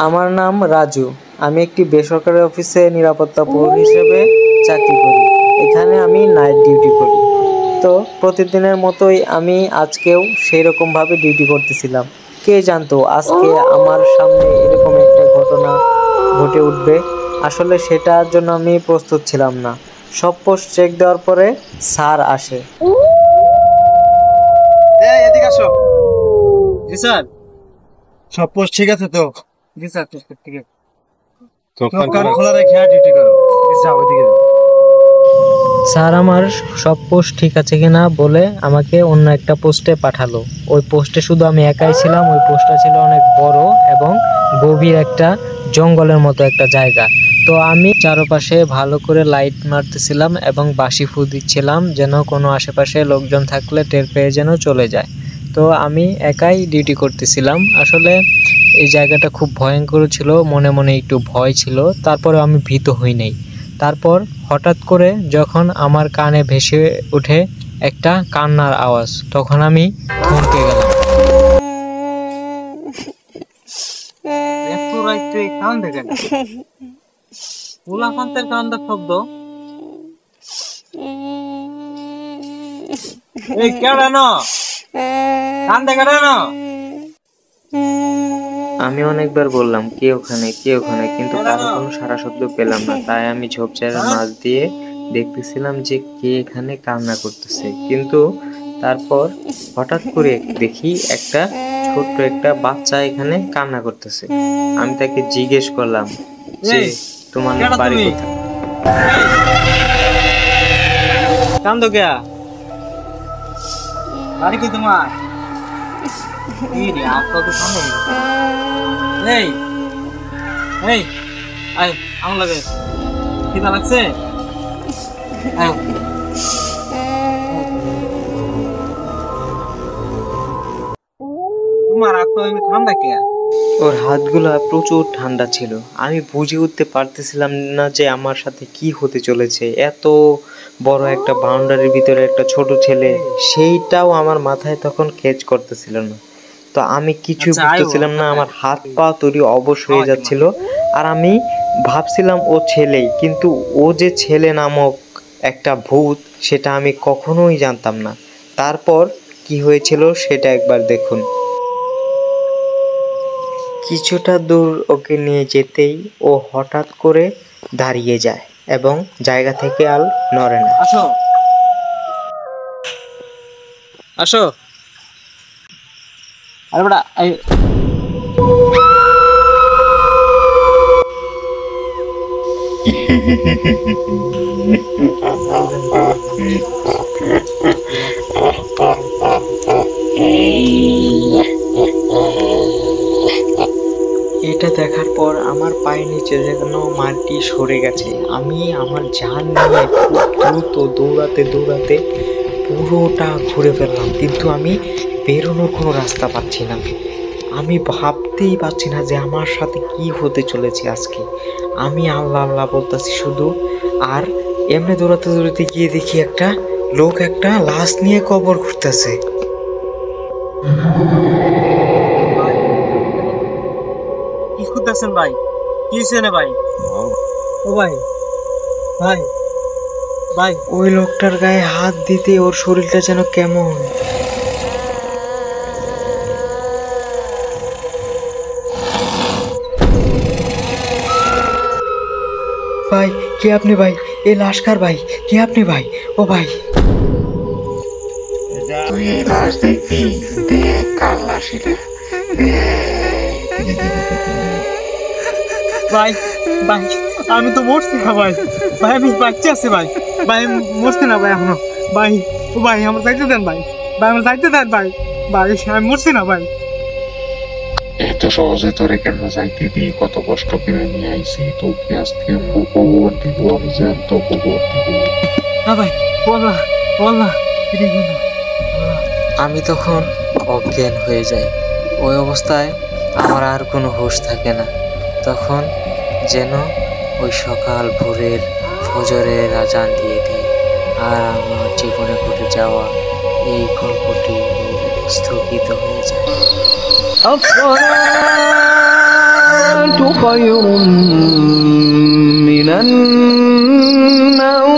আমার নাম রাজু। আমি একটি বেসরকারি অফিসে নিরাপত্তা প্রহরী হিসেবে চাকরি করি। এখানে আমি নাইট ডিউটি করি। তো প্রতিদিনের মতোই আমি আজকেও সেই রকমভাবে ডিউটি করতেছিলাম। কে জানতো আজকে আমার সামনে এরকম একটা ঘটনা ঘটে উঠবে। আসলে সেটার জন্য আমি প্রস্তুত ছিলাম না। সব পোস্ট চেক দেওয়ার পরে স্যার আসে। এদিকে আসো। জি স্যার, সব পোস্ট ঠিক আছে তো? জি স্যার, ঠিক আছে। চোখ কান খোলা রেখে ডিউটি করো। যাও ওইদিকে যাও। স্যার আমার সব পোস্ট ঠিক আছে কিনা বলে আমাকে অন্য একটা পোস্টে পাঠালো। ওই পোস্টে শুধু আমি একাই ছিলাম। ওই পোস্টটা ছিল অনেক বড় এবং গভীর একটা জঙ্গলের মতো একটা জায়গা। তো আমি চারপাশে ভালো করে লাইট মারতেছিলাম এবং বাঁশি ফু দিচ্ছিলাম যেন কোনো আশেপাশে লোকজন থাকলে টের পেয়ে যেন চলে যায়। তো আমি একাই ডিউটি করতেছিলাম। আসলে এই জায়গাটা খুব ভয়ঙ্কর ছিল, মনে মনে একটু ভয় ছিল, তারপরে আমি ভীত হই নাই। তারপর হঠাৎ করে যখন আমার কানে ভেসে ওঠে একটা কান্নার আওয়াজ, তখন আমি থমকে গেলাম। এত রাইতে কান দেখেন উলাকান্তের কান্দার শব্দ। এই কেডা না কান দেখে না। আমি অনেকবার বললাম কে ওখানে, কে ওখানে, কিন্তু কারো কোনো সাড়া শব্দ পেলাম না। তাই আমি ঝোপঝাড়ের মাঝ দিয়ে দেখতেছিলাম যে কে এখানে কান্না করতেছে। কিন্তু তারপর হঠাৎ করে দেখি একটা ছোট্ট একটা বাচ্চা এখানে কান্না করতেছে। আমি তাকে জিজ্ঞেস করলাম যে তোমার বাড়ি কোথায়? কান্দো কে? বাড়ি কই তোমার? এই রে আপা তো কান্দো। এই এই আয় আমার লাগে খিদা লাগছে। আয় তোমার আপা আমি ঠান্ডা কে? ওর হাতগুলো প্রচুর ঠান্ডা ছিল। আমি বুঝে উঠতে পারতেছিলাম না যে আমার সাথে কি হতে চলেছে। এত বড় একটা বাউন্ডারির ভিতরে একটা ছোট ছেলে, সেইটাও আমার মাথায় তখন ক্যাচ করতেছিল না। তো আমি কিছু বুঝতেছিলাম না, আমার হাত পা তৈরি অবশ হয়ে যাচ্ছিল। আর আমি ভাবছিলাম ও ছেলেই, কিন্তু ও যে ছেলে নামক একটা ভূত সেটা আমি কখনোই জানতাম না। তারপর কি হয়েছিল সেটা একবার দেখুন। কিছুটা দূর ওকে নিয়ে যেতেই ও হঠাৎ করে দাঁড়িয়ে যায় এবং জায়গা থেকে আর নড়ে না। আসো আসো। আরে বড়া এটা দেখার পর আমার পায়ের নিচে যেন মাটি সরে গেছে। আমি আমার জান নিয়ে খুব দ্রুত দৌড়াতে দৌড়াতে পুরোটা ঘুরে ফেললাম, কিন্তু আমি বেরোনোর কোনো রাস্তা পাচ্ছি না। আমি ভাবতেই পারছি না যে আমার সাথে কি হতে চলেছে আজকে। আমি আল্লাহ আল্লাহ বলতেছি শুধু। আর এমনি দৌড়াতে দৌড়াতে গিয়ে দেখি একটা লোক একটা লাশ নিয়ে কবর খুঁড়তেছে। কি করতেছেন ভাই? কি হয়েছে ভাই? ও ভাই ভাই ভাই ওই লোকটার গায়ে হাত দিতে ওর শরীরটা যেন কেমন। ভাই কে আপনি ভাই? এ লাশকার ভাই, কে আপনি ভাই? ও ভাই তুই এই লাশ দেখবি? দেখ কার লাশ এটা। ভাই ভাই আমি তো মরছি না ভাই। ভাই আমি বাচ্চা আছে ভাই। ভাই আমি মরছি না ভাই এখনো। ভাই ও ভাই আমার যাইতে দেন ভাই। ভাই আমার যাইতে দেন ভাই। ভাই আমি মরছি না ভাই। এত সহজে তোরে কেন যাইতে দিই? কত কষ্ট করে নিয়ে আইছি তোকে, আজকে খবর দিব, আমি জ্যান্ত খবর দিব। না ভাই বললা বললা। আমি তখন অজ্ঞান হয়ে যাই। ওই অবস্থায় আমার আর কোনো হুঁশ থাকে না। তখন যেন ওই সকাল ভোরের ফজরের আজান দিয়ে দেয়, আর আমার জীবনে ঘটে যাওয়া এই গল্পটি স্থগিত হয়ে যায়। خير من النوم